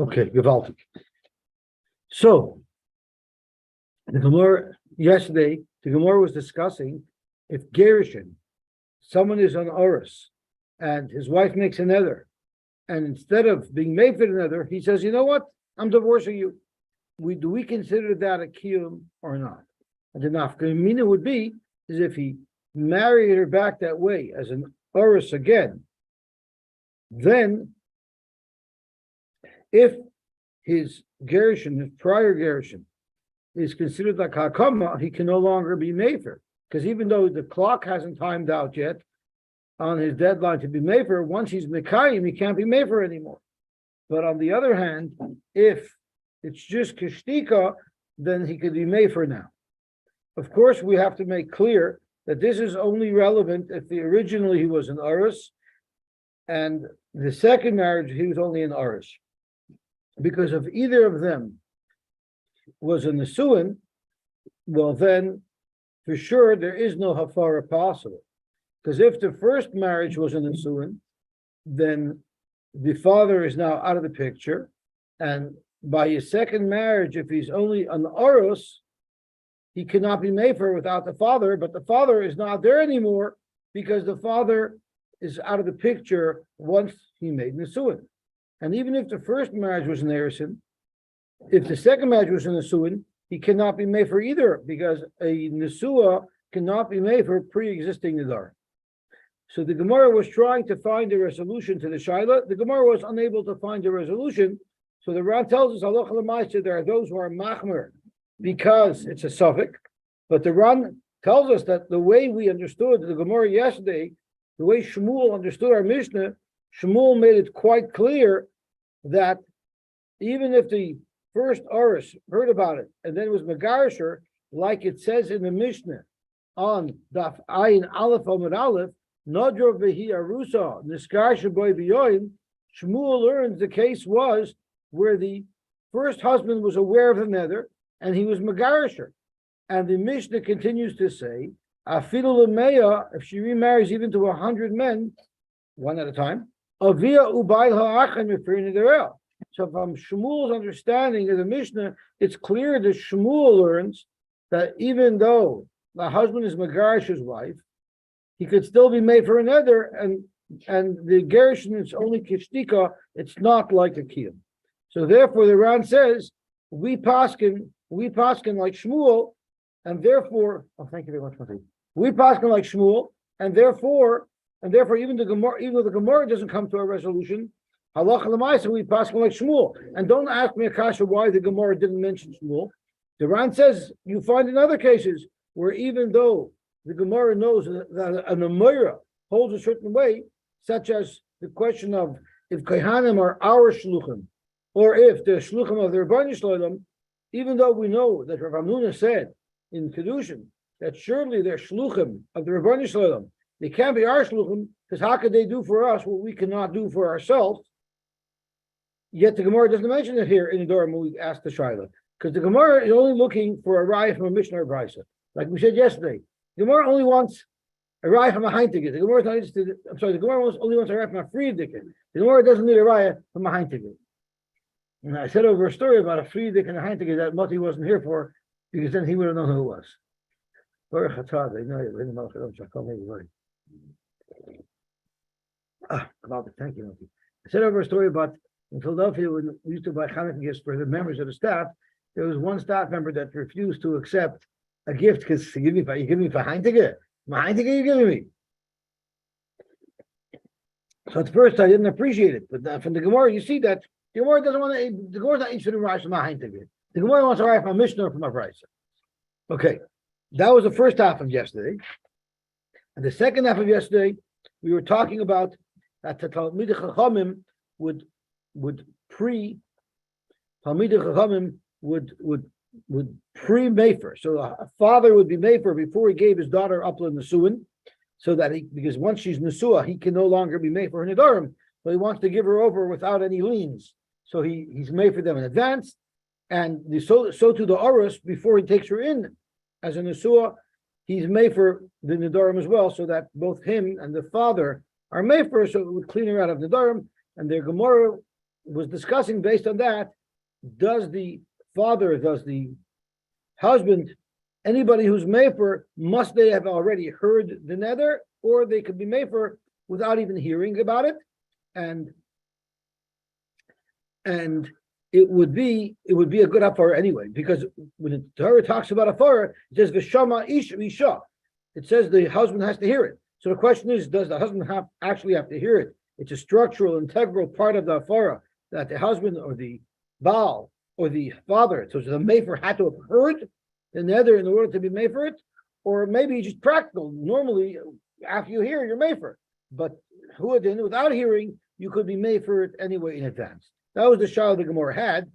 Okay, gewaltig. So the Gemara yesterday, the Gemara was discussing if Gerushin, someone is on Oris, and his wife makes a nether, and instead of being made for the nether, he says, "You know what? I'm divorcing you." Do we consider that a kiyum or not? And the nafkamina would be is if he married her back that way as an Oris again, then if his Gerushin, his prior Gerushin, is considered like hakama, he can no longer be Mafeer. Because even though the clock hasn't timed out yet on his deadline to be Mafeer, once he's Mekayim, he can't be Mafeer anymore. But on the other hand, if it's just Kishtika, then he could be Mafeer now. Of course, we have to make clear that this is only relevant if originally he was an Aris, and the second marriage he was only an Aris. Because if either of them was a Nesuin, well then, for sure, there is no Hafara possible. Because if the first marriage was a Nesuin, then the father is now out of the picture, and by his second marriage, if he's only an Aros, he cannot be Mafeer without the father, but the father is not there anymore because the father is out of the picture once he made Nesuin. And even if the first marriage was an Erison, if the second marriage was an Nesuin, he cannot be Mafeer either because a Nesua cannot be Mafeer pre-existing Nidar. So the Gemara was trying to find a resolution to the Shaila. The Gemara was unable to find a resolution. So the Ran tells us, Halacha L'maaseh, there are those who are Machmer because it's a suffix. But the Ran tells us that the way we understood the Gemara yesterday, the way Shmuel understood our Mishnah, Shmuel made it quite clear that even if the first Aris heard about it and then it was Megarisher, like it says in the Mishnah on Daf Ayin Aleph Amud Aleph, Nadro Vehi Arusa Niskar Shaboy B'Yoyin, Shmuel learns the case was where the first husband was aware of the nether and he was Megarisher. And the Mishnah continues to say, Afilu Lemeya, if she remarries even to 100 men, one at a time, Avia Ubayl Ha'achan Mafeer Nedarim. So from Shmuel's understanding of the Mishnah, it's clear that Shmuel learns that even though the husband is Megarish's wife, he could still be made for a nether, and the Gerushin is only Kishtika, it's not like a Kiyum. So therefore the Ran says, we paskin like Shmuel, and therefore, oh thank you very much, Mafeer. We paskin like Shmuel, and therefore even though the Gemara doesn't come to a resolution, Halacha L'maaseh, we paskin like Shmuel. And don't ask me, Akasha, why the Gemara didn't mention Shmuel. The Ran says you find in other cases where even though the Gemara knows that an Amira holds a certain way, such as the question of if Kohanim are our Shluchim, or if they're Shluchim of the Rebbeinu Shloim, even though we know that Rav Hamnuna said in Kedushin that surely they're Shluchim of the Rebbeinu Shloim, they can't be our Shluchim, because how could they do for us what we cannot do for ourselves? Yet the Gemara doesn't mention it here in the Dora when we ask the Shaila, because the Gemara is only looking for a raya from a Mishnah or Brisa. Like we said yesterday, the Gemara only wants a raya from a Heintiget. The Gemara is not interested. I'm sorry, the Gemara only wants a raya from a Friediker. The Gemara doesn't need a raya from a Heintiget. And I said over a story about a Friedik and a Heintiget that Moti wasn't here for, because then he would have known who it was. Thank you, Moti. I said over a story about in Philadelphia, when we used to buy Hanukkah gifts for the members of the staff, there was one staff member that refused to accept a gift because you give me for Heintige? My Heintige you're giving me. So at first I didn't appreciate it, but from the Gemara you see that the Gemara doesn't want to. The Gemara is not interested in rice from my Heintige. The Gemara wants to write from a Mishnah or from a Brisa. Okay, that was the first half of yesterday, and the second half of yesterday we were talking about that the Talmidei Chachamim would pre Mafeer. So a father would be Mafeer before he gave his daughter Upland Nesuin, so that because once she's Nesua, he can no longer be Mafeer in Nedarim. So he wants to give her over without any liens. So he's Mafeer them in advance, and so to the Oros before he takes her in as a Nesua, he's Mafeer the Nedarim as well, so that both him and the father are Mafeer, so it would clean her out of Nedarim. And their Gemara was discussing based on that, does the husband, anybody who's Mafeer, must they have already heard the neder, or they could be Mafeer without even hearing about it? And it would be a good hafara anyway, because when the Torah talks about hafara, it says v'shama ish isha. It says the husband has to hear it. So the question is, does the husband actually have to hear it? It's a structural, integral part of the hafara that the husband or the baal or the father, so the Mafeer, had to have heard the neder in order to be Mafeer it, or maybe just practical. Normally, after you hear, you're Mafeer, but huadin, without hearing, you could be Mafeer it anyway in advance. That was the shayla the Gemara had,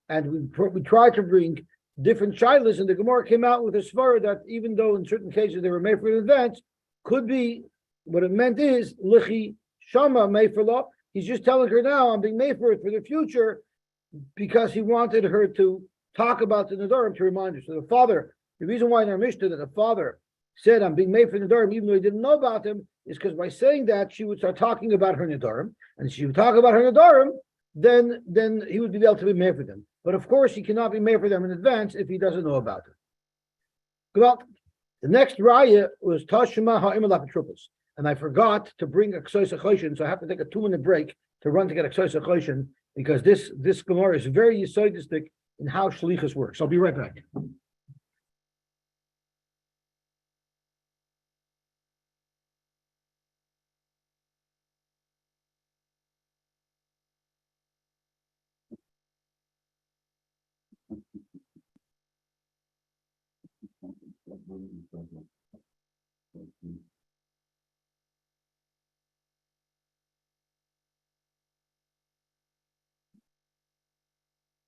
and we tried to bring different shaylas, and the Gemara came out with a svara that even though in certain cases they were Mafeer in advance, could be what it meant is lichi shama Mafeer lo. He's just telling her now, I'm being Mafeer for the future, because he wanted her to talk about the Nedarim to remind her. So the reason why in our Mishnah that the father said, I'm being made for Nedarim, even though he didn't know about him, is because by saying that, she would start talking about her Nedarim, and she would talk about her Nedarim, then he would be able to be made for them. But of course, he cannot be made for them in advance if he doesn't know about it. Well, the next raya was Tashima Ha'imel HaPetrupas, and I forgot to bring a Ksois HaChoshen, so I have to take a 2-minute break to run to get a Ksois HaChoshen, because this Gemara is very yesodistic in how shlichus works. I'll be right back.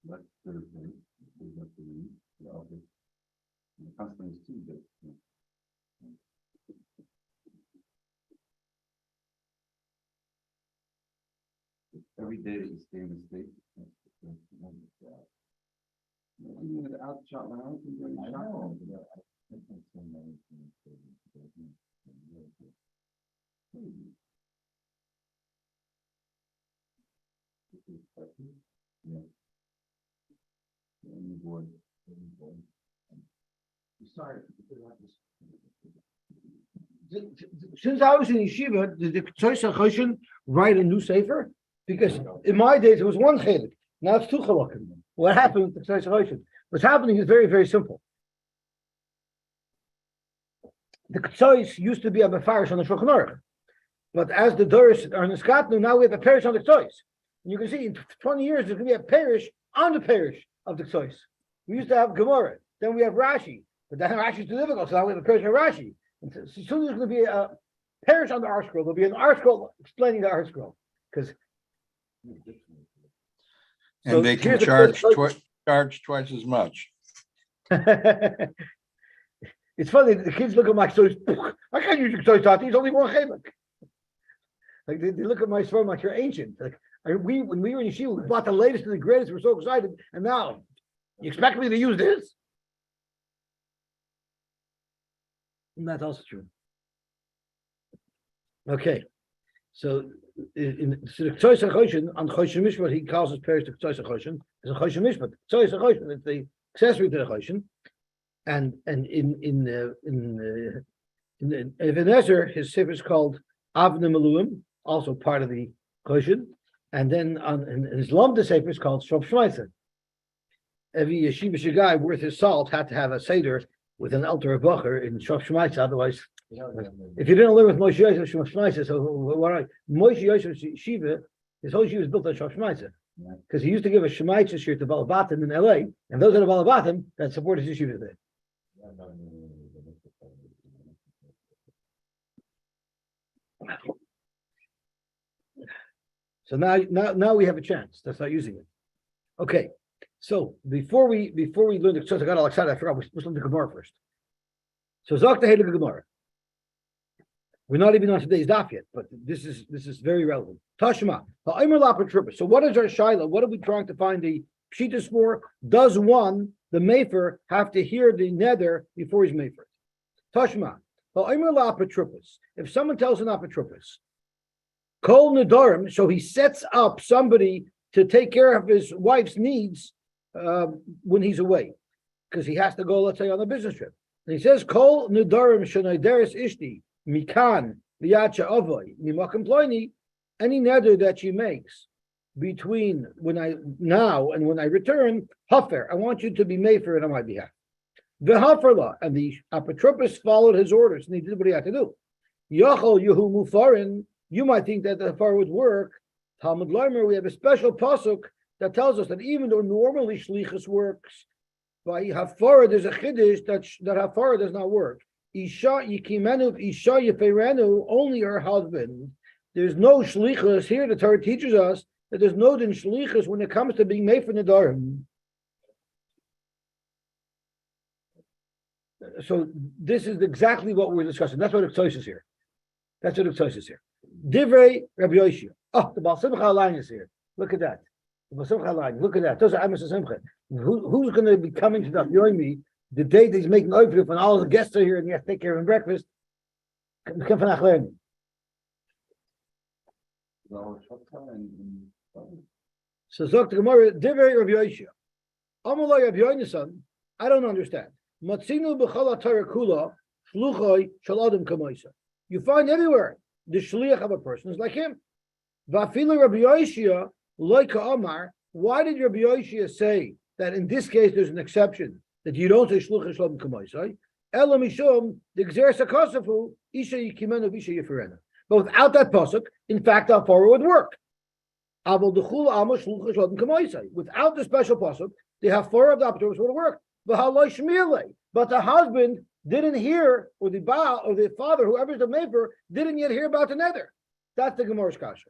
That's Thursday. The office. The custom is Tuesday. Every day that you stay in the state. Even with the outshot lounge, I know. Yeah. Sorry. Since I was in yeshiva, did the Ksois HaChoshen write a new sefer? Because in my days it was one chelik. Now it's 2 chalakim. What happened with the Ksois HaChoshen? What's happening is very, very simple. The Ksois used to be a Mafarish on the Shulchan Aruch, but as the Doris are in the Skatnu, now we have a parish on the Ksois. And you can see in 20 years there's going to be a parish on the parish of the Ksois. We used to have Gemara, then we have Rashi, but then Rashi is too difficult, so now we have a parish of Rashi. And so soon there's going to be a parish on the art scroll. There'll be an art scroll explaining the art scroll, because. And they can charge twice as much. It's funny, the kids look at my stories. I can't use your story, Tati. It's only one chelik. Like they look at my story like you're ancient. Like when we were in yeshiva, we bought the latest and the greatest. We're so excited, and now you expect me to use this? And that's also true. Okay, so in the Ksois HaChoshen on Choshen Mishpat, he calls his parish the Ksois HaChoshen. It's a Choshen Mishpat. Ksois HaChoshen, it's the accessory to the Choshen. And in Even Ezer, his sefer is called Avnei Meluim, also part of the Choshen. And then in his Lamda sefer is called Shop Shmaitzer. Every yeshiva guy worth his salt had to have a seder with an altar bacher in Shop Shmaitzer. Otherwise, if you didn't learn with Moshe Yosef Shop Shmaitzer, so Moshe Yosef Shiva, his whole yeshiva was built on Shop Shmaitzer. Because he used to give a Shemaitzer shirt to Balabatim in LA, and those are the Balabatim that support his yeshiva there. So now we have a chance to start using it. Okay, so before we learn the Ksois, I got all excited. I forgot we're supposed to learn the Gemara first. So Zok the Gemara. We're not even on today's daf yet, but this is very relevant. Tashma, ha'omer la'apetrupas. So what is our shaila? What are we trying to find the pshitas for? Does the Mafeer, have to hear the neder before he's Mafeer? Tashma, ha'omer la'apetrupas. If someone tells an apetrupas, kol nedarim, so he sets up somebody to take care of his wife's needs when he's away, because he has to go, let's say, on a business trip. And he says, Kol Nedarim Shenaideris Ishti Mikan Liyacha Avoy Mimakim Ploini, any neder that she makes between now and when I return, Hafer, I want you to be Mafeer on my behalf. The Haferla, and the apotropos followed his orders and he did what he had to do. Yachol Yehu Mufarin, you might think that the Hafar would work. Talmud Leimer, we have a special pasuk that tells us that even though normally Shlichus works, by Hafara there's a chiddush that Hafara does not work. Isha Yikimenu, Isha Yeferenu, only her husband. There's no Shlichus. Here the Torah teaches us that there's no din Shlichus when it comes to being made for Nedarim. So this is exactly what we're discussing. That's what it is here. That's what it is here. Divrei Rabbi Yoshia. Oh, the Baal Simcha line is here. Look at that. The Baal Simcha line. Look at that. Those are Amos Simcha. Who's going to be coming to Daf Yomi the day that he's making oifrif when all the guests are here and you have to take care of him breakfast? Come from Achlein. So Zok the Gemara, Divrei Rabbi Yoshia. Amalai Rabbi Yonasan, I don't understand. Matzinu b'chol Torah kula shluchoi shaladim kamoisa. You find everywhere the shliach of a person is like him. Va'afilu Rabbi Yoshia loika Amar. Why did Rabbi Yoshia say that in this case there's an exception that you don't say shluchoi shaladim kamoisa? Ela mishum degzer sakasafu isha yikimenu v'isha yeferenu. But without that pasuk, in fact, our Torah would work. Without the special pasuk, the hafara of the apotropos would work. But the husband didn't hear, or the Baal, or the father, whoever's the Mafeer, didn't yet hear about the nether. That's the Gemara's kasha.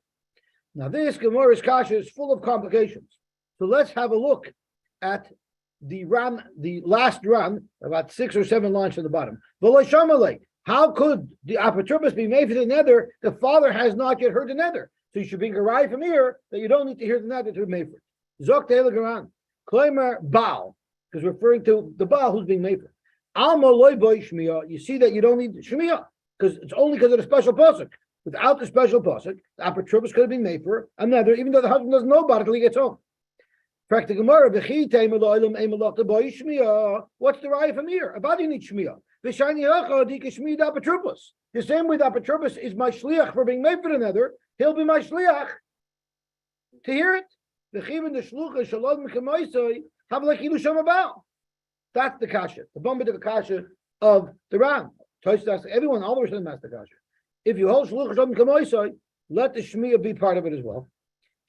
Now this Gemara's kasha is full of complications. So let's have a look at the last run, about 6 or 7 lines from the bottom. How could the apotropos be made for the nether? The father has not yet heard the nether. So you should bring a raya from here that you don't need to hear the nether to be made for. Zok Te'el Klaimer Baal, because referring to the Baal who's being made for. Alma loy boy shmiya. You see that you don't need shmiya because it's only because of the special pasuk. Without the special pasuk, the apotropos could have been made for another, even though the husband doesn't know about it until he gets home. What's the raya from here? About you need shmiya. The same way the apotropos is my shliach for being made for another, he'll be my shliach to hear it. That's the kasha, the bumper of the kasha of the Ram. Everyone, all the Rishonim has the kasha. If you hold shluch shalom kamoisai, let the shmiya be part of it as well.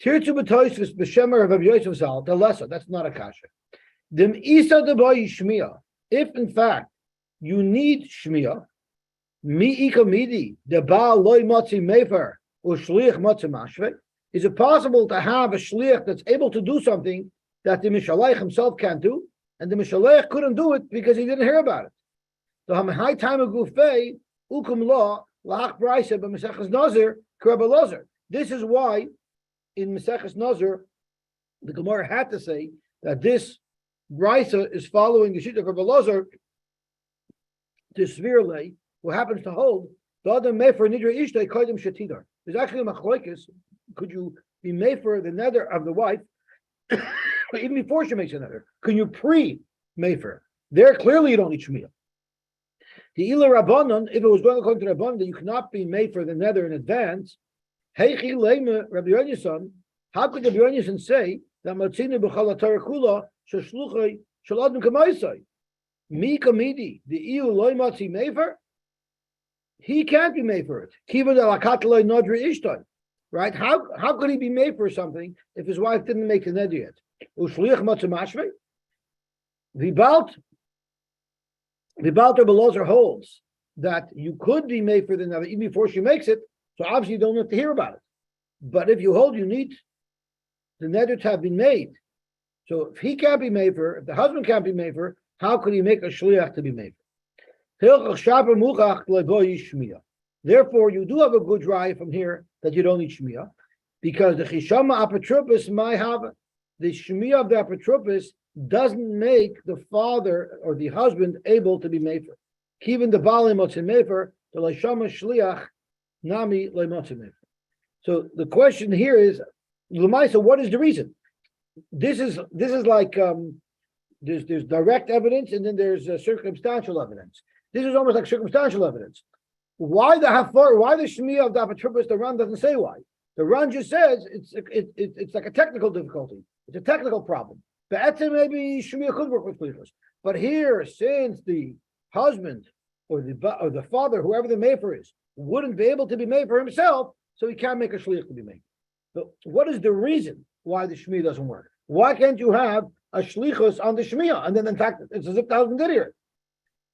Tirtzu b'toisvis b'shemer of Rabbi Yosef Zal, the lesser, that's not a kasha. Dem isa debayi shmiya. If in fact you need shmiya, mi ika midi the baal loy matzi mefer or shliach matzi mashve. Is it possible to have a shliach that's able to do something that the mishalech himself can't do, and the mishalech couldn't do it because he didn't hear about it? So high time of gufei ukum law lach brayse but Maseches Nazir krabelazar. This is why in Maseches Nazir the Gemara had to say that this brayse is following the shita of krabelazar. The Svirle, who happens to hold the other mefer nidra ishtay kodim shetidar. There's actually a machlokes. Could you be mefer the nether of the wife even before she makes a nether? Can you pre-mefer? There clearly you don't need shmiyah. The ila rabbanon, if it was going according to rabbanon that you cannot be mefer the nether in advance, heichi leima Rabbi Yonasan, how could Rabbi Yonasan say that matzinu b'chal Torah kula sheshluchai shaladim kamaisai? Mi kamidi the iu loy matzi mefer. He can't be made for it. Kiva de lakatloi nodri ishtai. Right? How could he be made for something if his wife didn't make the neder yet? Ushliach matzamashve. The Balter Belazar holds that you could be made for the neder even before she makes it. So obviously you don't have to hear about it. But if you hold, you need the neder to have been made. So if he can't be made for, if the husband can't be made for, how could he make a shliach to be made for? Therefore, you do have a good raya from here that you don't need shmiyah, because the chishama apotropos might have the shmiyah of the apotropos doesn't make the father or the husband able to be mefer. Even the baal motzei mefer, the lashama shliach nami lemotzei mefer. So the question here is, Lamaisa, what is the reason? This is like there's direct evidence and then there's circumstantial evidence. This is almost like circumstantial evidence. Why the Shmiya of the Apatrupus? The Ran doesn't say why. The Ran just says it's like a technical difficulty. It's a technical problem. But maybe Shmiya could work with shlichus. But here, since the husband or the father, whoever the Mafeer is, wouldn't be able to be made for himself, so he can't make a shliach to be made. So what is the reason why the Shmiya doesn't work? Why can't you have a shlichus on the Shmiya? And then in fact, it's as if the husband did here.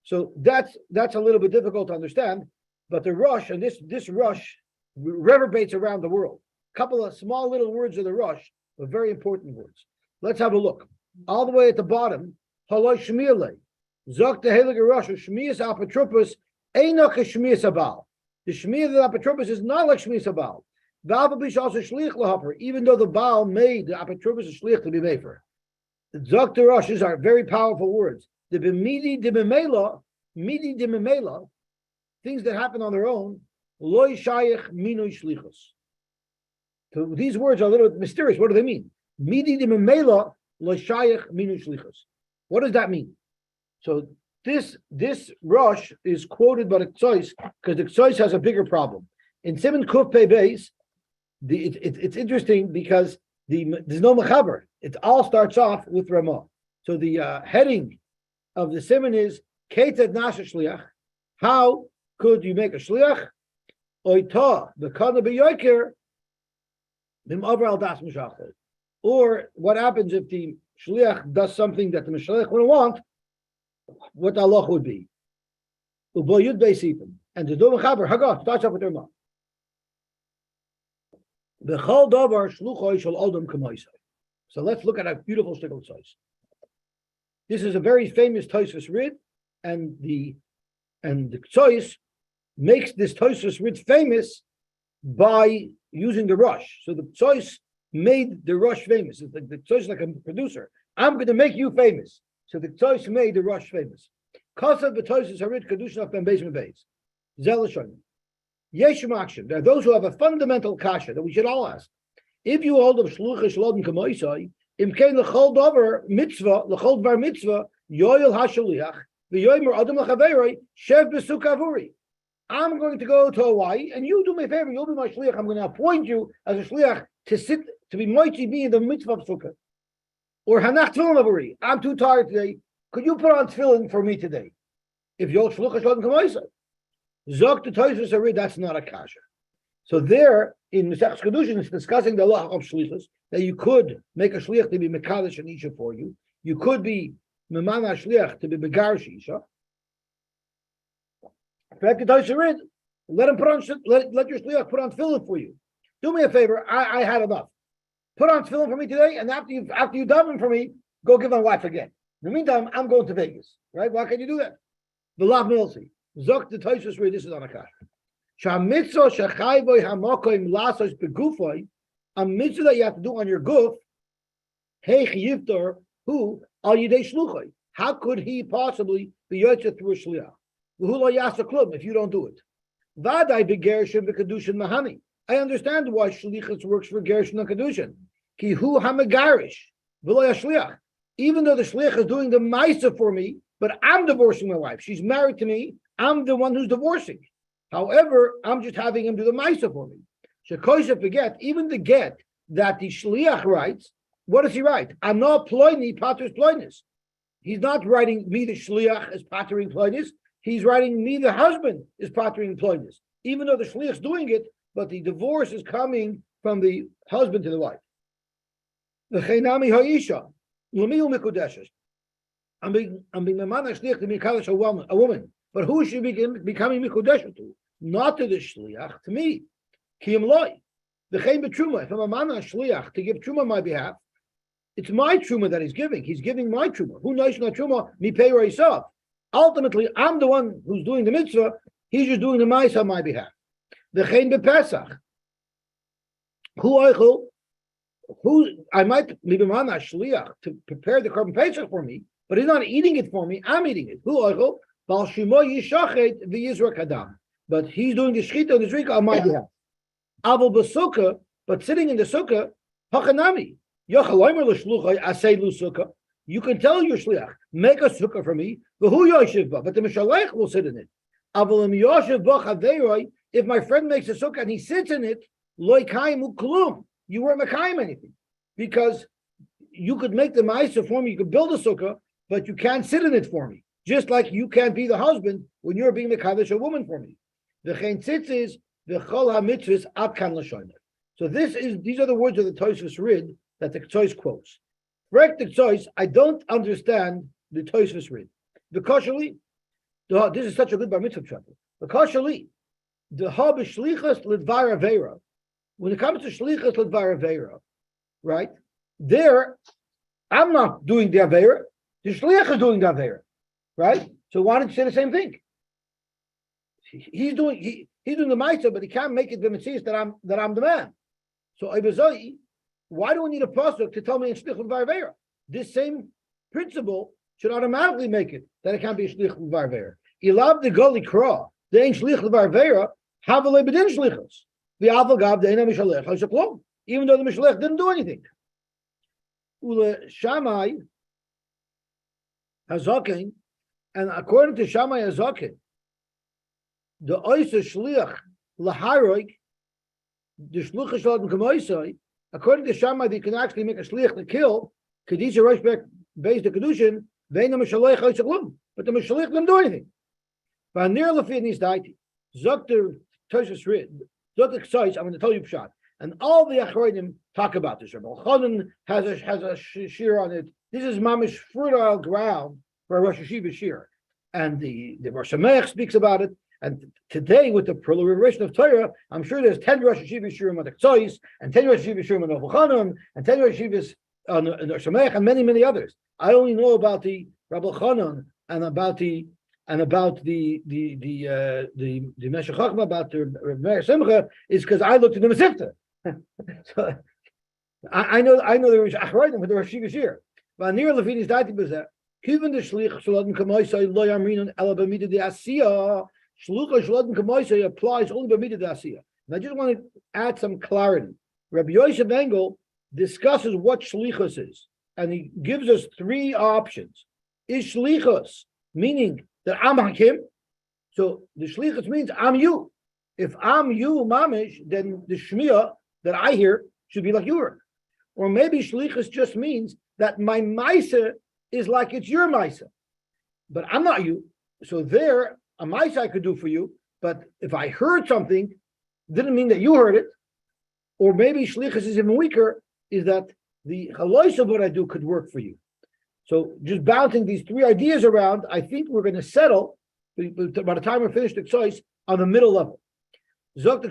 So that's a little bit difficult to understand. But the rush, and this rush reverberates around the world. A couple of small little words of the rush, but very important words. Let's have a look. All the way at the bottom, Haloi Shmiyale. Zok the Heilige Rush, Shmiyas Apatrupus, Einok Shmiyas Abal. The Shmiyah of the Apatrupus is not like Shmiyas Abal. V'Apabish also Shliach Lahaper, even though the Baal made the Apatrupus a Shliach to be made for. Zok the Rush, these are very powerful words. The B'midi Dimemela, Midi Dimemela, things that happen on their own, Loi Shayach Minui Shlichus. So these words are a little bit mysterious. What do they mean? Midi Dimemela, Loi Shayach Minui Shlichus. What does that mean? So this rush is quoted by the Ktsois because the Ktsois has a bigger problem. In Simon Kuf Pei Beis, it's interesting because there's no mechaber. It all starts off with Ramah. So the heading of the Simon is Keted Nasha Shliach. How could you make a shliach? Oita bekana beyoker bim over al das mishachol. Or what happens if the shliach does something that the mishliach wouldn't want? What the halach would be? Uboyud beisipim, and the dom chaber hagah starts off with their mouth. Bechol davar shluchoi shel odom kamoisai. So let's look at a beautiful shtickle size. This is a very famous Tosfos Rid, and the Ktsois makes this Tosfos Rid famous by using the rush. So the Ktsois made the rush famous. It's like the Ktsois is like a producer. I'm going to make you famous. So the Ktsois made the rush famous. Kasav b'Tosfos Harid Kedushin ben Beis Mebeis. Zelashon. Yeshim Akshem. There are those who have a fundamental kasha that we should all ask. If you hold of shluchish lodin kamoisai, imkein lechol davar mitzvah, lechol dvar mitzvah, yoyel hashaliach, v'yoymer adam lachaveroi, shev besukavuri. I'm going to go to Hawaii, and you do me a favor. You'll be my shliach. I'm going to appoint you as a shliach to be moichi me in the mitzvah of sukkah. Or hanach tefillin avuri. I'm too tired today. Could you put on tefillin for me today? If you're shluchish lodin kamoisai, zok the Tosfos Harid, that's not a kasha. So there, in Mesechus Kedushin, it's discussing the law of shlichus, that you could make a shliach to be mekadosh an isha for you. You could be memana shliach to be megarish isha. Let him put on. Let your shliach put on tefillin for you. Do me a favor. I had enough. Put on tefillin for me today, and after you daven for me, go give my wife again. In the meantime, I'm going to Vegas. Right? Why can't you do that? The lav milsi zok the Tosfos Rid. This is on a kasha. A mitzvah that you have to do on your guf, hey chiyivtor, who al yidei shluchai. How could he possibly be yotze through a shliach? V'hu lo yasa klum if you don't do it. Vadai begershim v'kedushin mahani. I understand why shlichus works for gershon and kedushin. Ki hu hamegarish v'lo yashliach. Even though the shliach is doing the ma'isa for me, but I'm divorcing my wife. She's married to me. I'm the one who's divorcing. However, I'm just having him do the ma'isa for me. Shekoisha forget, even the get that the shliach writes, what does he write? I'm not ploini pater's ploinis. He's not writing me the shliach is patering ploinis. He's writing me the husband is patering ploinis. Even though the shliach's doing it, but the divorce is coming from the husband to the wife. The chenami ha'isha l'miu mikudeshes. I'm being memana shliach to be kadosh a woman. But who should be becoming mikudeshes to? Not to the shliach, to me. Kiyam loy. The chaim b'truma. If I'm a man shliach to give truma on my behalf, it's my truma that he's giving. He's giving my truma. Who knows not truma? Mi pay himself. Ultimately, I'm the one who's doing the mitzvah. He's just doing the ma'isa on my behalf. The chaim b'pesach. Who I might be a man shliach to prepare the korban pesach for me, but he's not eating it for me. I'm eating it. Who oichel? Bal shimo yishachet v'yizrak adam. But he's doing the shechita and the zrika on my behalf. Aval b'sukkah, but sitting in the sukkah, Hachanami. Yochaloimer l'shluchai asay lu sukkah. You can tell your shliach, make a sukkah for me, but who yoshev ba? But the mishalech will sit in it. Avalim yoshev ba chaveiroi. If my friend makes a sukkah and he sits in it, loy kaimu klum. You weren't mekayim anything, because you could make the ma'aser for me. You could build a sukkah, but you can't sit in it for me. Just like you can't be the husband when you're being mekadesh a woman for me. V'chein tzitzis v'chol hamitzvos ad kan l'shomer. So these are the words of the Tosfos Rid that the Ktsois quotes. Correct the Ktsois, I don't understand the Tosfos Rid. The koshali, this is such a good bar mitzvah chapter. The koshali, the ha b'shlichas l'dvar avera. When it comes to shlichas l'dvar avera, right? There, I'm not doing the avera. The shliach is doing the avera, right? So why don't you say the same thing? He's doing the ma'aser, but he can't make it the mitzvah that I'm the man. So why do we need a pasuk to tell me in shlichut v'arveira? This same principle should automatically make it that it can't be shlichut v'arveira. Ilav the goli kra, the ain't shlichut v'arveira, havelei bedin shlichus. The aval gab the ain't mishalech ha'shaklom. Even though the mishalech didn't do anything. Ule Shammai hazaken, and according to Shammai hazaken, the oisa shliach laharoik, the shluchah shalom kamoisai. According to Shammai, they can actually make a shliach to kill. Kedisha roshbek based the kedushin. Ve'ena mishalech ha'shaklum. But the mishalech didn't do anything. V'anir lefi nisdaiti. Zokter Tosfos Rid. Zokter Ksais. I'm going to tell you pshat. And all the achronim talk about this. Rabbi Chanan has a shir on it. This is mamish fertile ground for a Rosh Hashiva shir. And the Rosh Hashanah speaks about it. And today, with the proliferation of Torah, I'm sure there's 10 Rosh Hashiva shirim on the Ktsois, and 10 Rosh Hashiva shirim on the Chanan, and 10 Rosh Hashivas on the Rosh Hashanah, and many others. I only know about the Rabbi Chanan and about the Meshech Chochmah, about the Meir Simcha, is because I looked at the Masifta. So I know there was achronim with the Rosh Hashiva shir. But near Levinis Dati Bazeh, Kivan the Shlich Shalom Kamoisai Lo Yamrinon Ela B'Midah the Asiyah. Shluchah Shalom Kamoisai applies only B'Midah the Asiyah. And I just want to add some clarity. Rabbi Yosef Engel discusses what shlichus is, and he gives us three options. Is shlichus meaning that I'm hakim? So the shlichus means I'm you. If I'm you, mamish, then the shmiyah that I hear should be like you heard. Or maybe shlichus just means that my maisa is like it's your maisa, but I'm not you. So there, a maisa I could do for you, but if I heard something, didn't mean that you heard it. Or maybe shlichus is even weaker, is that the chalois of what I do could work for you. So just bouncing these three ideas around, I think we're going to settle, by the time we're finished the Ktsois, on the middle level. If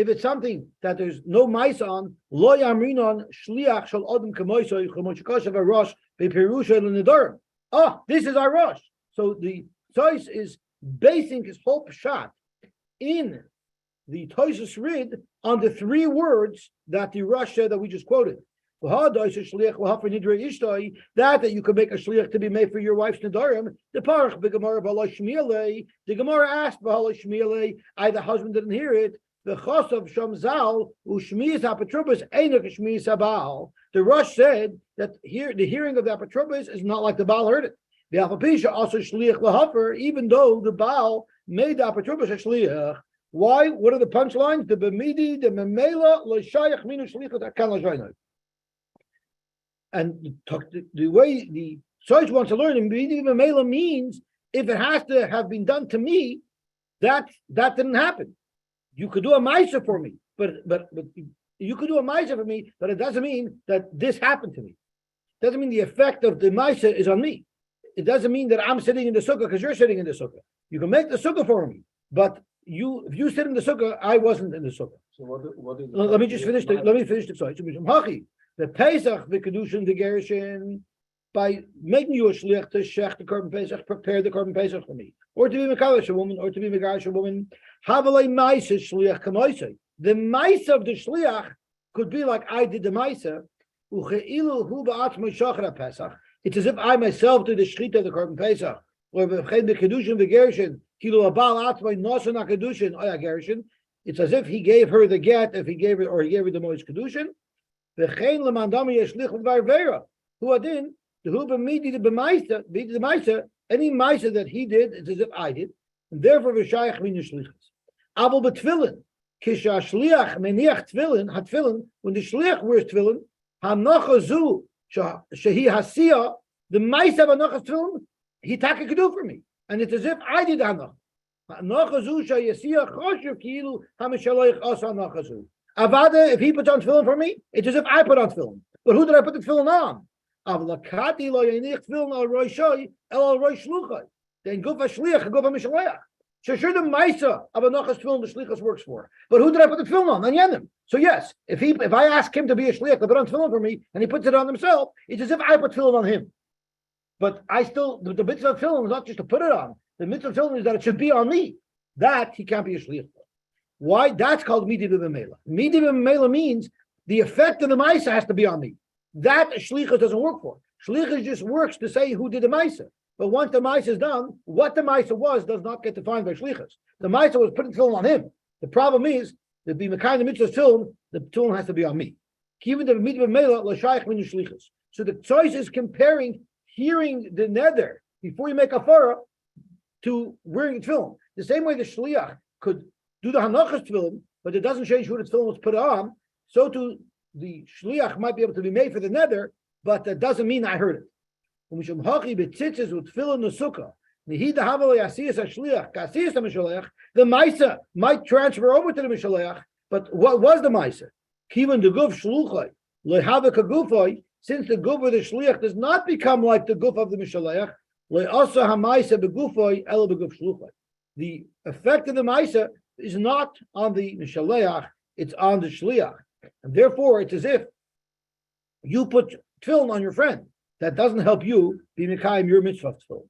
it's something that there's no mice on, lo yamrinon shliach shel adam kamoisoi chomotchikosh of a rosh beperusha l'nedarim. Oh, this is our rosh. So the Ktsois is basing his whole pshat in the Tosfos Rid on the three words that the rosh said that we just quoted. That you can make a shliach to be made for your wife's nedarim. The parach b'gemara b'ala shmielei. The Gemara asked b'ala shmielei. The husband didn't hear it. The chosav shamzal u'shmiyas hapatrubas einok shmiyas habal. The Rosh said that here the hearing of the hapatrubas is not like the Baal heard it. The alpapisha also shliach lahafer, even though the Baal made the hapatrubas a shliach. Why? What are the punchlines? The b'midi, the memela l'shayach minu shlichut akan l'shaynoi. And the way the Ktsois wants to learn, Mela means if it has to have been done to me, that didn't happen. You could do a ma'aser for me, but you could do a ma'aser for me, but it doesn't mean that this happened to me. It doesn't mean the effect of the ma'aser is on me. It doesn't mean that I'm sitting in the sukkah because you're sitting in the sukkah. You can make the sukkah for me, but if you sit in the sukkah, I wasn't in the sukkah. So what is Let me finish the Ktsois. The Pesach, the Kedushin, the Gerushin, by making you a shliach to shech the korban Pesach, prepare the korban Pesach for me, or to be mekadosh a woman, or to be megarish a woman. Havalei ma'isa shliach kamoisei. The ma'isa of the shliach could be like I did the ma'isa. Ucheilu hu ba'atzmo shachar Pesach. It's as if I myself did the shchita of the korban Pesach, or the Kedushin, the Gerushin. Kilu abal atzmo nosan hakedushin oya Gerushin. It's as if he gave her the get, if he gave her, or he gave her the Moish Kedushin. V'chein lemandami yeshlich l'dvar vera. Hu adin, the hu b'midi the b'maisa, any maisa that he did, it's as if I did. And therefore, v'shayach min yeshlichas. Abel b'tfilin. Kisha shliach meniach tfilin, hatfilin, when the shliach wears tfilin, hanochazu shehi hasiya, the maisa of hanochas tfilin, he taka could do for me. And it's as if I did hanoch. Hanochazu sheyasiya choshev ki'ilu hamishalayich asa hanochazu. Avada, if he puts on tefillin for me, it's as if I put on tefillin. But who did I put the tefillin on? Avlakati lo yanich tefillin al roishoi el al roish shluchai. Then gufa shliach, gufa mishalayach. So sure, the Maisa of Anochas Tefillin the Shlichus works for. But who did I put the tefillin on? On Yenim. So yes, if I ask him to be a Shliach to put on tefillin for me, and he puts it on himself, it's as if I put tefillin on him. But I still, the mitzvah of tefillin is not just to put it on. The mitzvah of tefillin is that it should be on me. That he can't be a Shliach for. Why? That's called Midi B'Mela. Midi B'Mela means the effect of the Maisa has to be on me. That a Shlichus doesn't work for. Shlichus just works to say who did the Maisa. But once the Maisa is done, what the Maisa was does not get defined by Shlichus. The Maisa was putting tefillin on him. The problem is, to be Mekai the mitzvah tefillin, the tefillin has to be on me. Even the Midi B'Mela, l'shayich min Shlichus. So the choice is comparing hearing the neder before you make a farah to wearing the tefillin. The same way the Shliach could do the Hanochas tefillin, but it doesn't change who the tefillin was put on, so too the Shliach might be able to be made for the neder, but that doesn't mean I heard it. The Maisa might transfer over to the Mishalech, but what was the Maisa? Kivan the Guf Shluchai, Lehavik Gufoi, since the Guf of the Shliach does not become like the Guf of the Mishalech, Leasa Hamaisa Begufoi, El Beguf Shluchai. The effect of the Maisa is not on the Mishalech, it's on the Shliach. And therefore, it's as if you put tefillin on your friend. That doesn't help you be Mekayim your mitzvah tefillin.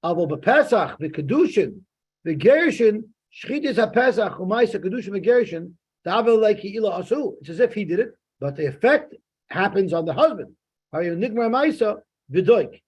Avo b'Pesach, the Kedushin, the Gerishin, Shchitis HaPesach, Umaisa Kedushin, the Gerishin, Davel Leiki Ila Asu. It's as if he did it, but the effect happens on the husband. Nigmar Maisa, V'doik.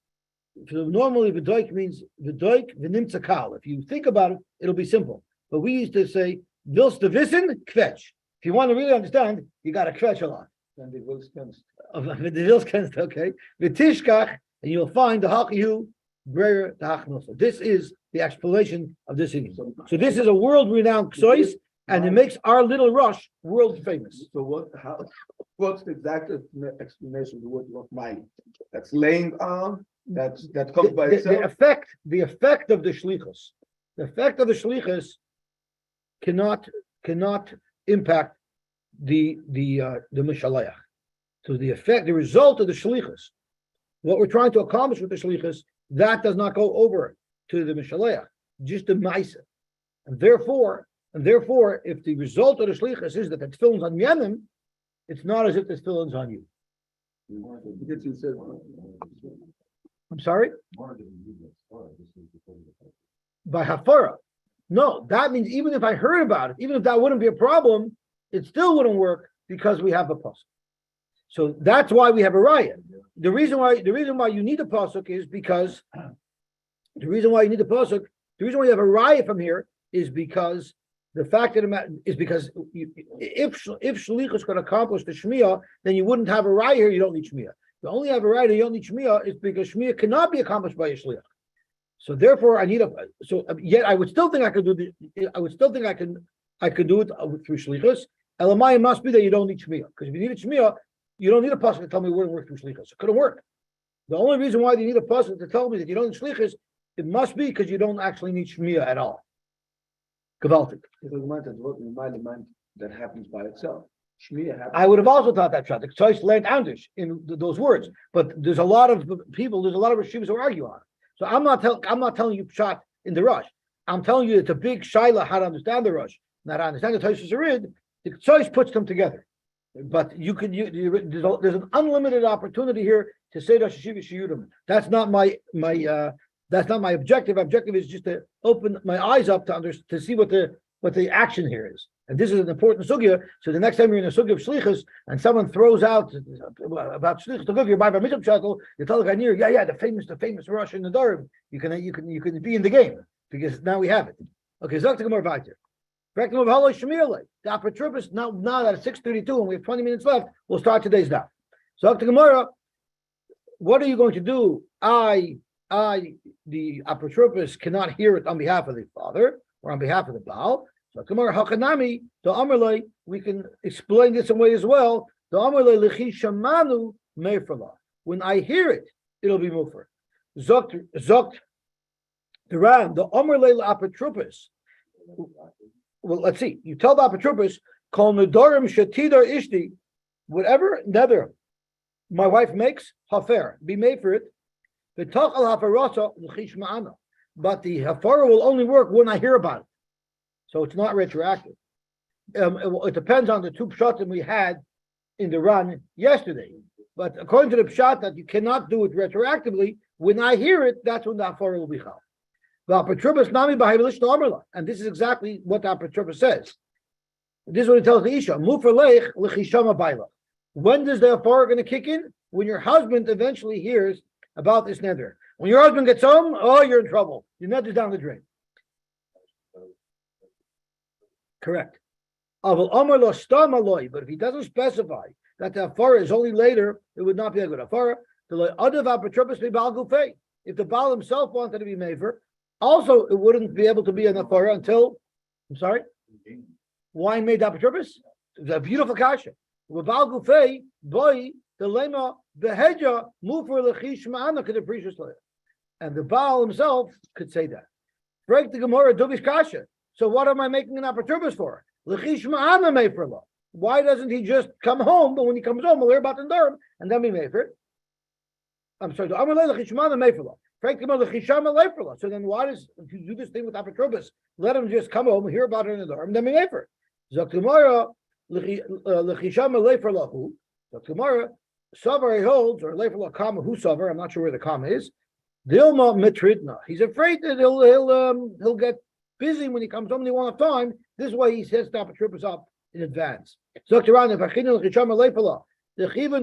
Normally, V'doik means V'doik V'nimtza Kal. If you think about it, it'll be simple. But we used to say, Vils de Wissen, Kvetch. If you want to really understand, you got to kvetch a lot. And the Wills Kunst. The Vilskenst, okay. V'tishkach, and you'll find the Hachihu, Breyer, the Hachnosa. This is the explanation of this idiom. So this is a world-renowned ksois, and it makes our little rush world famous. So what's the exact explanation of the word of mine? That's laying on, that comes by itself. The effect of the shlichus. The effect of the shlichus cannot impact the mishalayach. So the result of the shlichus, what we're trying to accomplish with the shlichus, that does not go over to the mishalayach, just the ma'isa. And therefore, if the result of the shlichus is that the tefillin's on Yemen, it's not as if the tefillin's on you. I'm sorry? By hafara. No, that means even if I heard about it, even if that wouldn't be a problem, it still wouldn't work because we have a pasuk. So that's why we have a raya. The reason why you need a pasuk is because the reason why you have a raya from here is because the fact that if shlichus could accomplish the shmiyah, then you wouldn't have a raya here. You don't need shmiyah. You only have a raya. You don't need shmiyah is because shmiyah cannot be accomplished by a shliach. So therefore, yet I would still think I could do I could do it through shlichus. Elamai must be that you don't need shmiyah, because if you needed shmiyah, you don't need a pasuk to tell me it wouldn't work through shlichus. It couldn't work. The only reason why you need a pasuk to tell me that you don't need shlichus, it must be because you don't actually need shmiyah at all. Gewaltig. That happens by itself. Shmiyah happens. I would have also thought that shot. The choice learned Andish in those words, but there's a lot of reshivas who argue on it. So I'm not telling you shot in the rush. I'm telling you it's a big shaila how to understand the rush. Not to understand the Toshos Arid. The choice puts them together. But there's an unlimited opportunity here to say Rosh Hashiva Shiyudim. That's not my objective. Objective is just to open my eyes up to see what the action here is. And this is an important sugya. So the next time you're in a sugya of shlichus and someone throws out about shlichus to go, you're by mitzvah shuttle, you tell the guy near, the famous Rosh in the Nedarim. You can be in the game because now we have it. Okay, Zok to Gemara weiter. The apotropos, now that it's 6:32 and we have 20 minutes left, we'll start today's daf. So to Gemara, what are you going to do? The apotropos cannot hear it on behalf of the father or on behalf of the Baal. So Gemara, Hakanami, the Amarlei, we can explain this in a way as well. The Amarlei Lechi Shamanu Meifrala. When I hear it, it'll be Mufer. Zokt the Ram, the Amarlei apotropos. Well, let's see. You tell the apotropos, Kol Nedarim Shetidar Ishti, whatever nether my wife makes, Hafer, be made for it. But the hafara will only work when I hear about it. So it's not retroactive. It depends on the two pshatim we had in the run yesterday. But according to the pshat that you cannot do it retroactively, when I hear it, that's when the hafara will be chal. And this is exactly what the apotropos says. This is what it tells the Isha. When does the hafara going to kick in? When your husband eventually hears about this neder. When your husband gets home, oh, you're in trouble. Your neder's down the drain. Correct. But if he doesn't specify that the hafara is only later, it would not be a good hafara. If the Baal himself wanted to be mefer, also it wouldn't be able to be an hafara until, I'm sorry, why made the apotropos? It's a beautiful kasha. With Baal Gufei, boy, the lema beheja mufer lechish ma'ana could appreciate it, and the Baal himself could say that. Break the Gemara Dubish kasha. So what am I making an apotropos for? Lechish ma'ana meferla. Why doesn't he just come home? But when he comes home, we'll hear about the Nedarim and then be mefer. I'm sorry. The Amalei lechish ma'ana meferla. Break the Gemara lechishama leferla. So then why does if you do this thing with apotropos? Let him just come home, hear about it in the Nedarim, and then be mefer. Zok Gemara lechishama leferlahu. Zok Gemara. Savar holds, or leifel kama who savar, I'm not sure where the kama is. Dilma mitridna. He's afraid that he'll get busy when he comes home and he won't have time. This way he sets the apotropos up in advance. So the chivin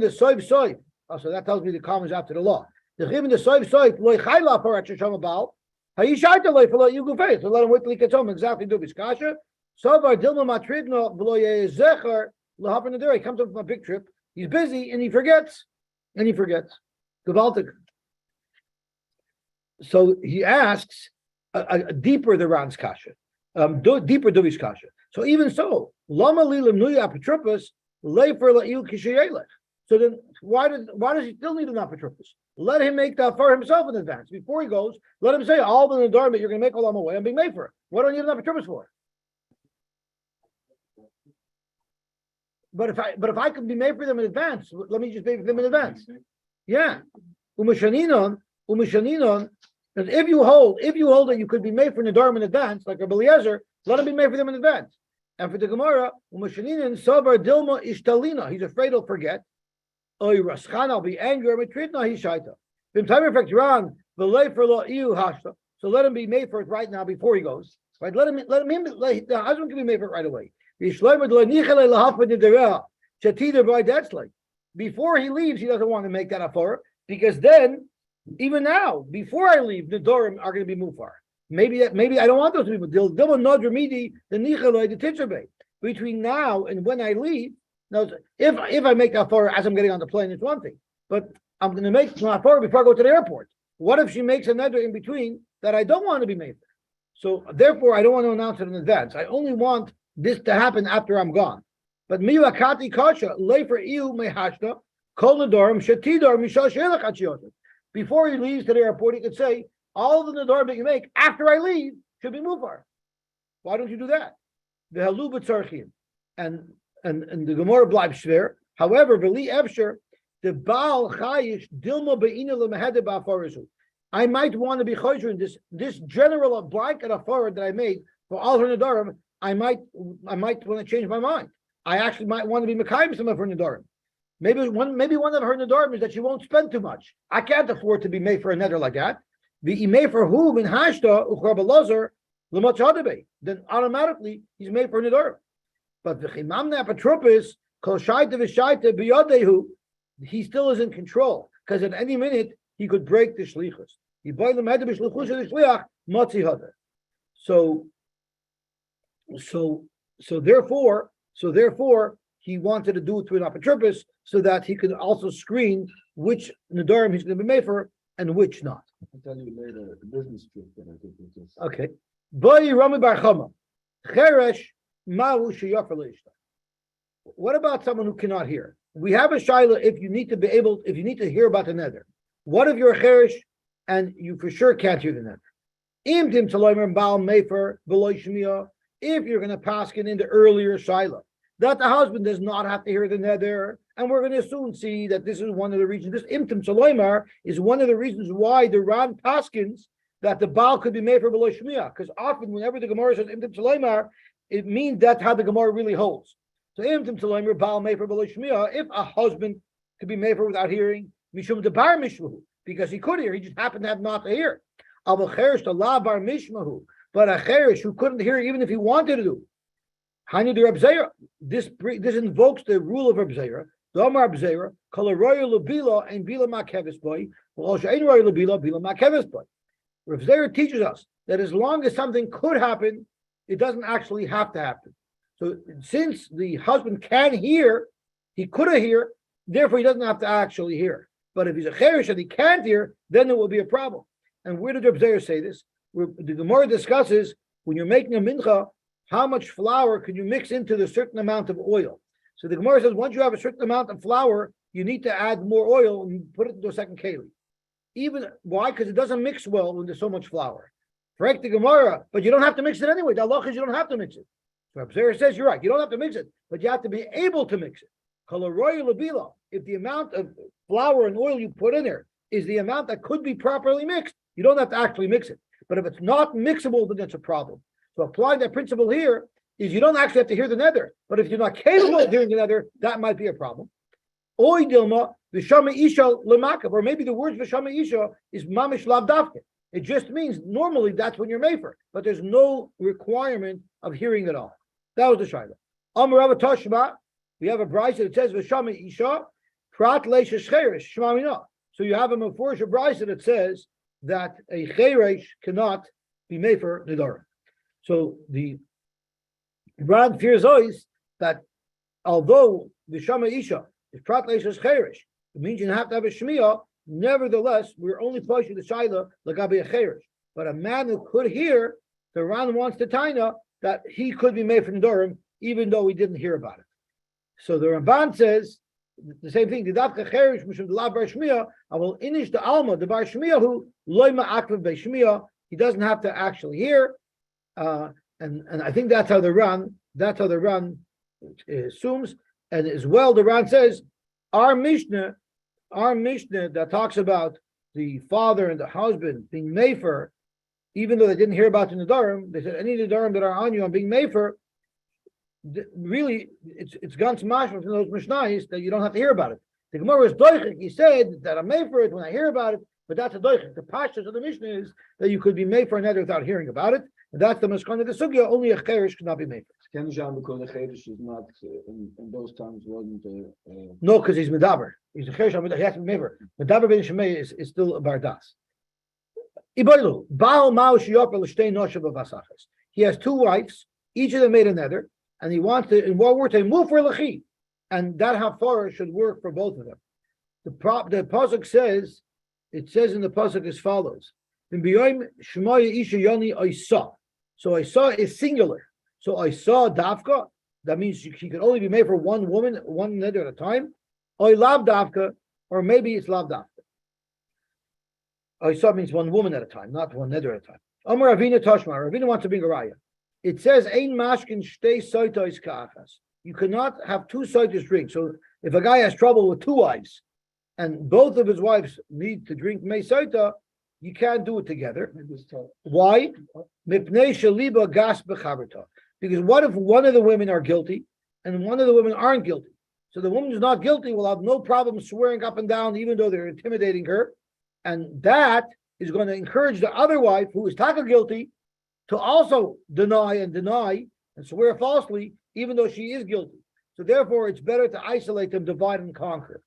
the soif. So that tells me the kama is after the law. The chivin the soif loy chayla parat shesham abal. Hayishayta leifel you go face. So let him wait till he gets home. Exactly do his kasha. Savar dilma matridna v'lo yezecher lahapen the He comes up from a big trip. He's busy and he forgets. Gewaltig. So he asks a deeper the Ran's kasha, deeper Duvi's kasha. So even so, lama lilim nuya apotropos leifer la'il kishayelech. So then, why does he still need an apotropos? Let him make that for himself in advance before he goes. Let him say all the Nedarim you're going to make all away. I'm being made for it. What do I need an apotropos for? But if I could be made for them in advance, let me just pay for them in advance. Yeah. Umeshaninon. And if you hold that you could be made for Nedarim in advance, like Rabbi Eliezer, let him be made for them in advance. And for the Gemara, Umeshaninon Sabar Dilma Ishtalina. He's afraid he'll forget. Oy Raschan, I'll be angry. Mitritna Hishaita. Bim time effect Ran, Velay for Lo Iu Hashta. So let him be made for it right now before he goes. Right? Let the husband can be made for it right away. Before he leaves, he doesn't want to make that hafara because then, even now, before I leave, the Nedarim are going to be mufar. Maybe I don't want those to be between now and when I leave. Now, if I make that hafara as I'm getting on the plane, it's one thing. But I'm going to make my hafara before I go to the airport. What if she makes a neder in between that I don't want to be made? So therefore, I don't want to announce it in advance. I only want this to happen after I'm gone. But miwakati kasha leifer iu mehashta kol nedarim shetidar mishal sheilach achiyot. Before he leaves to the airport, he could say all the nedarim that you make after I leave should be mufar. Why don't you do that? The halu b'tzarchim and the Gemara bleibt schwer. However, v'li efsher the Baal chayish dilma beina lemehede ba'afarizu. I might want to be chayzer in this general blanket hafara that I made for all her nedarim. I might want to change my mind. I actually might want to be mekayim some of her nedarim. Maybe one of her nedarim is that she won't spend too much. I can't afford to be made for a neder like that. Be made for who in hashta uchrabalazer l'matzadabe. Then automatically he's made for a nedarim. But the chimamne apotropos kol shaita v'shaita biyadehu, he still is in control because at any minute he could break the shlichus. He buy the medrash shlichus the shliach matzi hada. So So therefore, he wanted to do it through an apotropos so that he could also screen which nedarim he's going to be made for and which not. I'll tell you later, the business trip that I think is just. Okay. Boy Rami Bar Chama. Cheresh Ma'u Sheyafer Leishta. What about someone who cannot hear? We have a shaila if you need to hear about the nether. What if you're a cheresh and you for sure can't hear the nether? If you're going to pass it in the earlier shaila, that the husband does not have to hear the nether, and we're going to soon see that this is one of the reasons. This imtim shaloimar is one of the reasons why the Ran paskins that the Baal could be made for below Shmiya, because often whenever the Gemara says imtim shaloimar, it means that's how the Gemara really holds. So imtim shaloimar Baal made for below Shmiya, if a husband could be made for without hearing, mishum debar mishmahu, because he could hear, he just happened to have not to hear. But a cherish who couldn't hear even if he wanted to do. This invokes the rule of Reb Zera. The Omar Reb Zera, Kalaroya Lubila and Bila Makevis boy, Reb Zera teaches us that as long as something could happen, it doesn't actually have to happen. So since the husband can hear, he could have hear, therefore he doesn't have to actually hear. But if he's a cherish and he can't hear, then it will be a problem. And where did Reb Zera say this? The Gemara discusses when you're making a mincha, how much flour can you mix into the certain amount of oil? So the Gemara says once you have a certain amount of flour, you need to add more oil and put it into a second keli. Even why? Because it doesn't mix well when there's so much flour. Correct the Gemara, but you don't have to mix it anyway. The halach is you don't have to mix it. So Reb Zera says you're right. You don't have to mix it, but you have to be able to mix it. If the amount of flour and oil you put in there is the amount that could be properly mixed, you don't have to actually mix it. But if it's not mixable, then that's a problem. So applying that principle here is you don't actually have to hear the nether. But if you're not capable of hearing the nether, that might be a problem. Or maybe the words v'shama isha is mamish lav davke. It just means normally that's when you're mefer, but there's no requirement of hearing at all. That was the shayla. Amar Tashma, we have a brayse that says v'shama isha prat leisha shcheresh shmamina. So you have a mafurish brayse that says that a cheresh cannot be mefer nedarim. So the Ran fears always that although the Shama Isha is prat leisha cheresh, it means you have to have a shmiya. Nevertheless, we're only pushing the shaila lagabi a cheresh. But a man who could hear, the Ran wants to taina that he could be made for nedarim even though he didn't hear about it. So the Ramban says the same thing. The dafka cheresh mishum the lav bar shmiya. I will inish the alma the bar shmiya who loyma akvav bei shmiya. He doesn't have to actually hear. And I think that's how the Ran assumes, and as well the Ran says our Mishnah that talks about the father and the husband being mefer, even though they didn't hear about the nedarim, they said any nedarim that are on you on being mefer, really it's gans mashma from those mishnayos that you don't have to hear about it. The Gemara is doichik. He said that I'm mefer it when I hear about it, but that's a doichik. The pashtus of the Mishnah is that you could be mefer another without hearing about it. And that's the maskana of the sugya. Only a cheresh cannot be made. Because the cheresh is not in those times wasn't. No, because he's medaber. He's a cheresh. He has to be medaber. Medaber ben shemei is still a bardas. Iboilu baal mao shiyoper l'shtei noshav avasachas. He has two wives. Each of them made a nether, and he wants to in what word to move for lechi, and that hafara should work for both of them. The pasuk says, it says in the pasuk as follows: in b'yoyim shmoya isha yoni oisa. So Isa is singular. So Isa dafka, that means she can only be made for one woman, one nether at a time. Or lav dafka, or maybe it's lav dafka. Isa means one woman at a time, not one nether at a time. Amar Ravina Tashma, Ravina wants to bring a raya. It says, Ein mashkin shtei soitos ka'achas. You cannot have two soitos drink. So if a guy has trouble with two wives, and both of his wives need to drink mei soita, you can't do it together. Why? Because what if one of the women are guilty and one of the women aren't guilty? So the woman who's not guilty will have no problem swearing up and down, even though they're intimidating her. And that is going to encourage the other wife, who is taka guilty, to also deny and swear falsely, even though she is guilty. So therefore, it's better to isolate them, divide and conquer.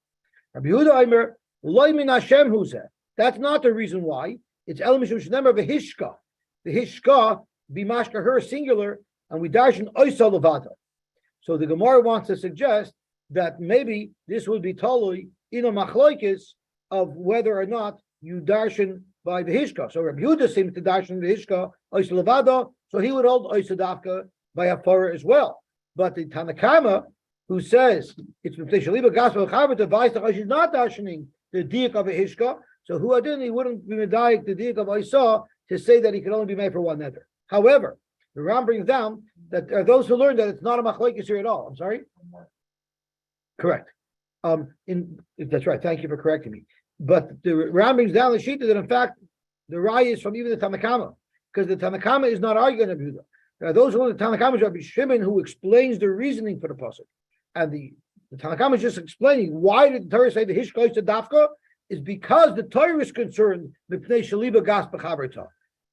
Rabbi Yehuda Aimer, loy min Hashem huzeh. That's not the reason why. It's el mishum shenemar v'hishka. The hishka, bimashka, her singular, and we darshan oisa levada. So the Gemara wants to suggest that maybe this would be totally in a machloikis of whether or not you darshan by the hishka. So Rabbi Yehuda seems to darshan the hishka oisa levada, so he would hold oisa dafka by a farah as well. But the Tanakama, who says it's shaliba gospel chaver device that she's not darshaning the diak of a hishka, so who adin he wouldn't be medayik the diak of oisa to say that he could only be made for one nether. However, the Ram brings down that there are those who learn that it's not a machlokes here at all. I'm sorry. Correct. That's right. Thank you for correcting me. But the Ram brings down the shita that in fact the raya is from even the Tanakama, because the Tanakama is not arguing Rabbi Yehuda. There are those who learn the Tanakama is Rabbi Shimon who explains the reasoning for the pasuk, and the Tanakama is just explaining why did the Torah say the hishka to dafka is because the Torah is concerned with shaliba gas b'chaverta.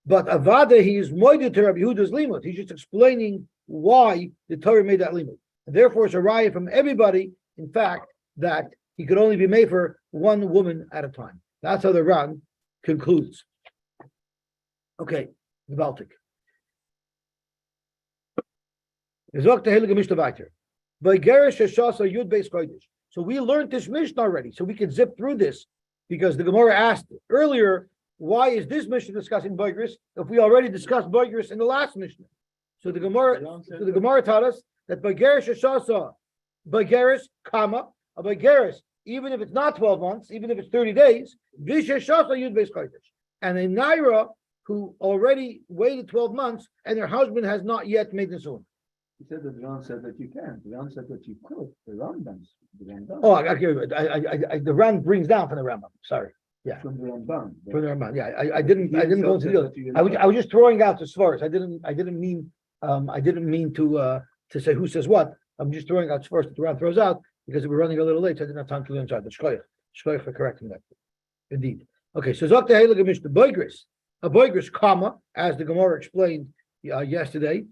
But Avada, he is moided to Rabbi Yehuda's limud. He's just explaining why the Torah made that limud. And therefore, it's a raya from everybody, in fact, that he could only be made for one woman at a time. That's how the Ran concludes. Okay, the Baltic. So we learned this Mishnah already, so we can zip through this, because the Gemara asked earlier, why is this Mishnah discussing Boigris if we already discussed Boigris in the last Mishnah? So the Gemara taught us that Boigris Shashasa, Boigris, comma, a Boigris, even if it's not 12 months, even if it's 30 days, Vishashasa Yud Beis Chodesh. And a Naira who already waited 12 months and her husband has not yet made the Nisuin. He said that the Ran said that you can't. The Ran said that you could. The Rambam. Oh, the Ran brings down from the Rambam. Sorry. Yeah. From the Rambam. For the Rambam, yeah. I didn't go into the other. I was just throwing out the svars. I didn't mean to say who says what. I'm just throwing out svars that the Ram throws out because we're running a little late, so I didn't have time to learn inside. But shkoyach for correcting that. Indeed. Okay, so Zok Tehei L'Gemish the Boigris, a Boigris comma, as the Gemara explained yesterday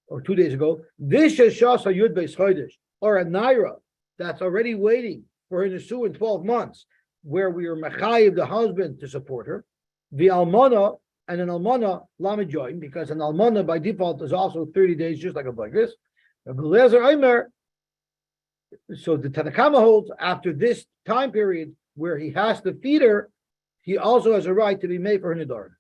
or 2 days ago. This is Shasa Yud Beis Chodesh, or a Naira that's already waiting for her Nisu in 12 months, where we are mechayiv the husband to support her. The almana and an almana lamed join, because an almana by default is also 30 days, just like a Boigris. So the Tanakama holds after this time period where he has to feed her, he also has a right to be made for her Nidarim.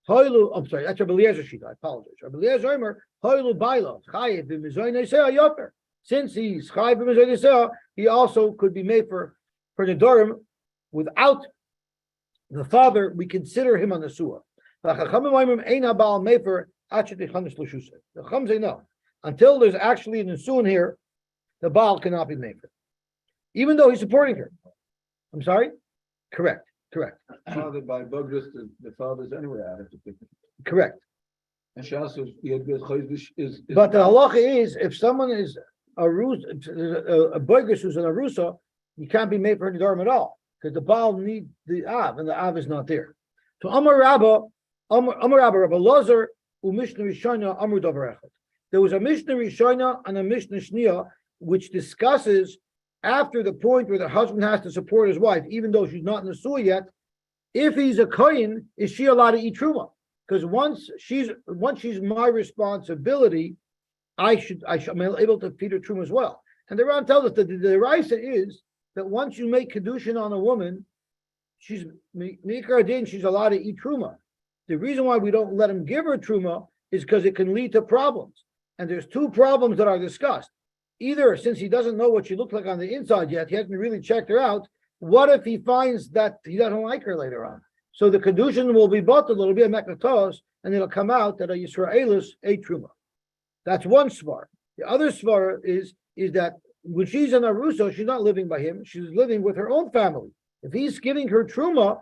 I'm sorry, that's Rabbi Eliezer's sheet. I apologize. Rabbi Eliezer Omer, Hoilu Baila, Chayiv b'Mizoy Neiseh Yoper. Since he's Chayiv b'Mizoy Neiseh, he also could be made for Nidarim without the father. We consider him on the Suah. The Chum say no. Until there's actually an Nisuin here, the Baal cannot be made for, even though he's supporting her. I'm sorry? Correct. Father by Boigris, the father's anyway out of the Correct. And Shas is. But the halacha is, if someone is a Boigris who's an Arusa, he can't be made for Nidarim at all, because the Baal need the Av, and the Av is not there. So Amar Rabba Lozer u'Mishnah Rishona Amar Davar Echad. There was a Mishnah Rishona and a Mishnah Shnia, which discusses after the point where the husband has to support his wife, even though she's not in the Suah yet, if he's a Kohen, is she allowed to eat Truma? Because once she's my responsibility, I'm able to feed her Truma as well. And the Ran tells us that the Raisa is that once you make Kedushin on a woman, she's allowed to eat Truma. The reason why we don't let him give her Truma is because it can lead to problems. And there's two problems that are discussed. Either since he doesn't know what she looks like on the inside yet, he hasn't really checked her out. What if he finds that he doesn't like her later on? So the Kedushin will be bottled, it'll be a Mekatos, and it'll come out that a Yisraelis ate Truma. That's one svar. The other svar is that when she's in Aruso, she's not living by him, she's living with her own family. If he's giving her Truma,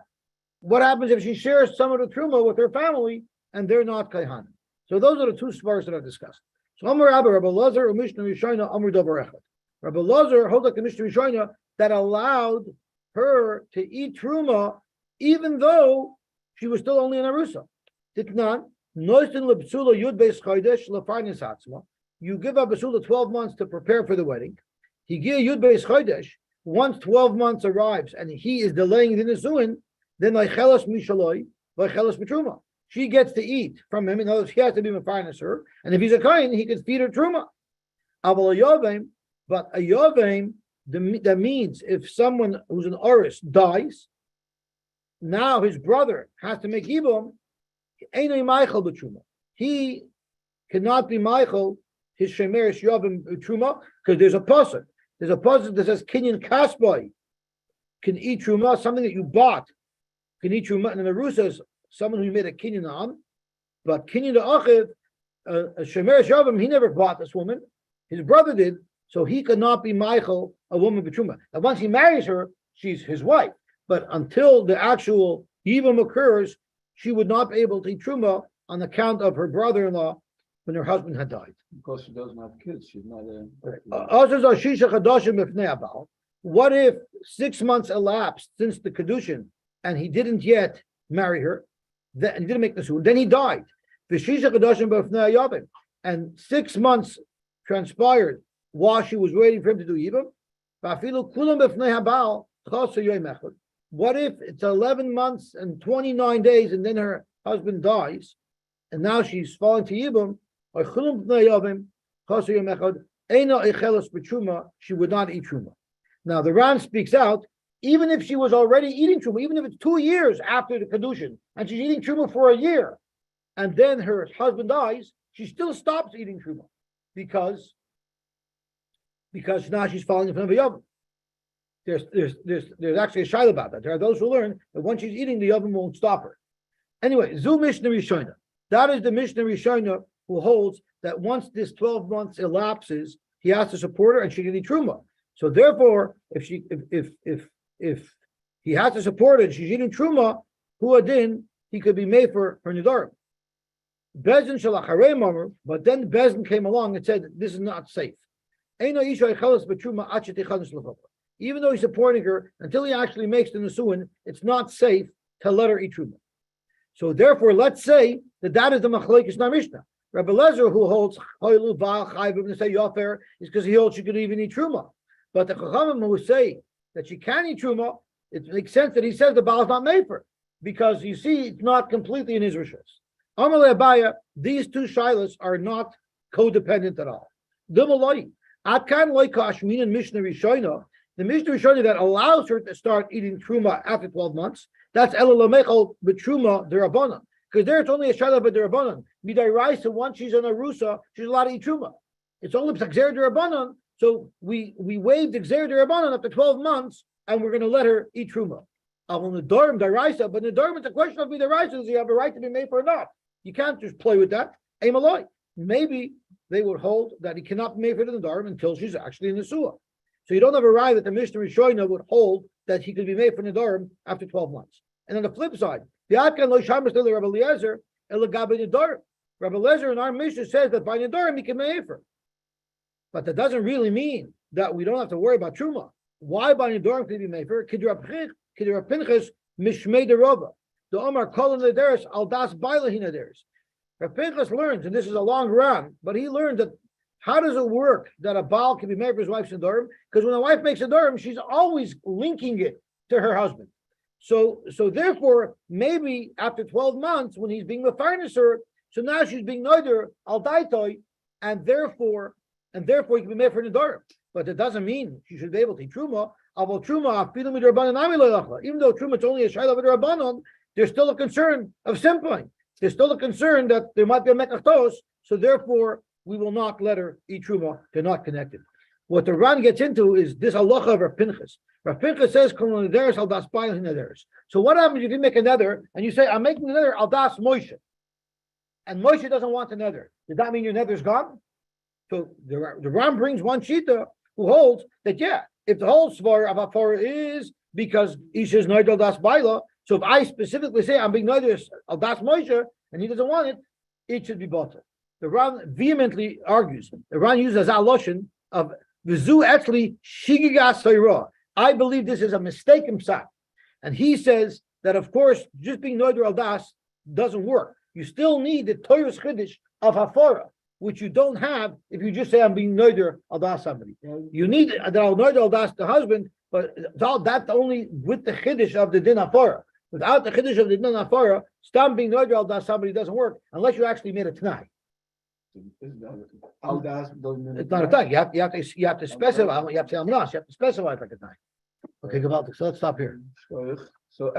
what happens if she shares some of the Truma with her family and they're not Kaihan? So those are the two svars that are discussed. So Amar Rabbi Lazar or Mishnah Rishayna Amar Davar Echad. Rabbi Lazar holds like the Mishnah Rishayna that allowed her to eat Truma even though she was still only in Arusa. Ditnan, Noistin Lebsula Yud Beis Chodesh Lefarnis Hatzma. You give up Basula 12 months to prepare for the wedding. He give Yud Beis Chodesh. Once 12 months arrives and he is delaying the Nisuin, then Leichelas Mishaloi, Leichelas Betruma. she gets to eat from him. In other words, he has to be mefarnes her, and if he's a kohen, he can feed her truma. But a yovim, that means if someone who's an oris dies, now his brother has to make yibum. He cannot be Michael his shemerish yovim truma because there's a pasuk. There's a pasuk that says kinyan kasboi can eat truma, something that you bought can eat truma, and the Ru says someone who made a kinyan on, but kinyan achiv a shemerish yovim, he never bought this woman. His brother did, so he could not be Michael a woman b'truma. Now once he marries her, she's his wife. But until the actual yibum occurs, she would not be able to eat truma on account of her brother-in-law when her husband had died. Because she doesn't have kids, she's not What if 6 months elapsed since the kedushin and he didn't yet marry her, and he didn't make the suit, then he died. And 6 months transpired while she was waiting for him to do yibum. What if it's 11 months and 29 days and then her husband dies and now she's falling to yibum? She would not eat truma. Now the Ran speaks out, even if she was already eating truma, even if it's 2 years after the kedushin and she's eating truma for a year, and then her husband dies, she still stops eating truma because now she's falling in front of a yavim. There's actually a shaila about that. There are those who learn that once she's eating, the yavim won't stop her. Anyway, Zu Mishnah Rishona. That is the Mishnah Rishona who holds that once this 12 months elapses, he has to support her and she can eat truma. So therefore, if he has to support her and she's eating truma, hu adin, he could be made for her nidarim. Bezin shalacharei mamar, but then Bezin came along and said this is not safe. Even though he's supporting her, until he actually makes the nesuin, it's not safe to let her eat truma. So therefore, let's say that is the machlokes na Mishnah. Rabbi Lezer, who holds hoilu ba'al chayv and say yofer, is because he holds she could even eat truma. But the chachamim who say that she can eat truma, it makes sense that he says the baal is not made for, because you see it's not completely in his rishus. Amalei Abaya, these two shilas are not codependent at all. Dumaloi, atkan loika ashmin Mishnah Rishona. The Mishnah Rishona that allows her to start eating truma after 12 months, that's elalamechol b'truma derabbanan, because there it's only a shaila b'derabbanan. Midai Raisa, once she's on a rusa, she's allowed to eat truma. It's only b'gzer derabbanan, so we waived gzer derabbanan after 12 months, and we're going to let her eat truma. Avon nedarim daraisa, but nedarim it's a question of midai Raisa, does he have a right to be made for or not? You can't just play with that. Emaloi, maybe they would hold that he cannot be made for the nedarim until she's actually in the suah. So you don't have a right that the Mishnah Rishoina would hold that he could be made for Nedarim after 12 months. And on the flip side, the Atkan lo shamas to Rabbi Eliezer elagabe Nedarim. Rabbi Eliezer in our Mishnah says that by Nedarim he can be made for. But that doesn't really mean that we don't have to worry about Truma. Why by Nedarim can he be made for? Kidra Pinchas Mishmei Derova. The Omar Kol Nederis Al Das Bailahi Nederis. Rabbi Pinchas learns, and this is a long run, but he learned that how does it work that a Baal can be married for his wife's Nedarim? Because when a wife makes a Nedarim, she's always linking it to her husband. So therefore, maybe after 12 months, when he's being Mafeer her, so now she's being Neder al Daitoi, and therefore he can be made for Nedarim. But it doesn't mean she should be able to eat Truma. Even though Truma is only a Shayla B'Drabanan, there's still a concern of simpling. There's still a concern that there might be a Mekachtos, so therefore we will not let her eat truma. They're not connected. What the Ran gets into is this halacha of Rav Pinchas. Rav Pinchas says, so what happens if you make a nether and you say, I'm making a nether al das Moshe, and Moshe doesn't want the nether? Does that mean your nether's gone? So the Ran brings one shita who holds that, yeah, if the whole svar of Afar is because Isha's noid al das baila, so if I specifically say I'm being nether al das Moshe and he doesn't want it, it should be bought. The Ran vehemently argues. The Ran uses a lashon of v'zu etli shigigas hayra. I believe this is a mistake himself, and he says that of course just being noider al das doesn't work. You still need the Torah's chiddush of hafara, which you don't have if you just say I'm being noider al das somebody. You need the noider al das the husband, but that's only with the chiddush of the din hafara. Without the chiddush of the non afara, stam being noidr al das somebody doesn't work unless you actually made a tonight. It's It's not a tonight. You have to specify. You have to tell them us. You have to specify it like a tonight. Okay, Gavaldik. So let's stop here. So,